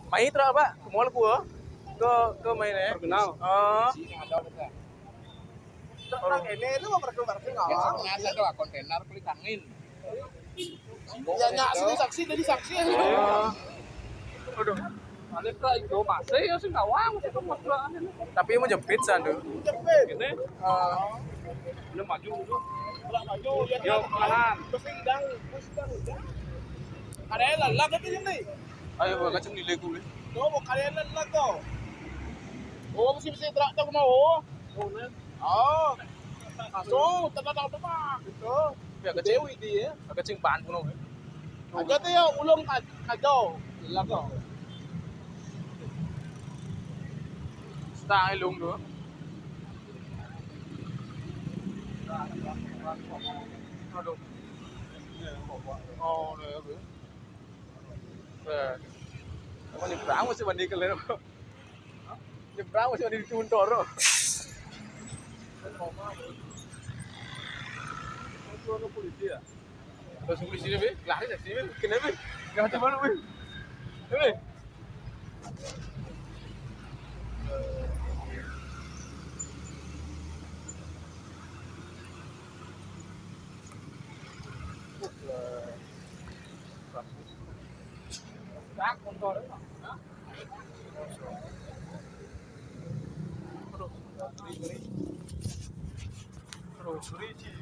Maitra Pak, ke mall gua. Ke main ya. Terkenal. Oh. Orang ini lu mau pergi nggak? Biasa doang kontainer kulit angin. Ya nyak sini saksi jadi saksi. Oh. Aduh. Ada tak itu masih ya sih ngawang sih kemaslaan ini. Tapi mau jepit sandu. Cepet. Ini belum maju dulu. Belum maju ya. Yo pelan. Berpindang. Ada yang lelah kan ini? Ayo gua kacung nilai gue. Tuh mau kalian lelah kok. Oh mesti terak tak mau. Oh. Langsung tenang gitu. Ya kacung Dewi dia. kacung ban puno. Aja tuh ya ulung kacau. Lelah kok. Stang lung nữa. Aduh. Oh, này bữa. Kamu nyebrang masih mandi kalian. Nyebrang masih mandi di Cuntoro. Itu polisi ya. Terus polisi ni, lari dari sini, kenapa? Kenapa macam mana, Bin? Ini. Tak kontor itu. Aduh, suri sih.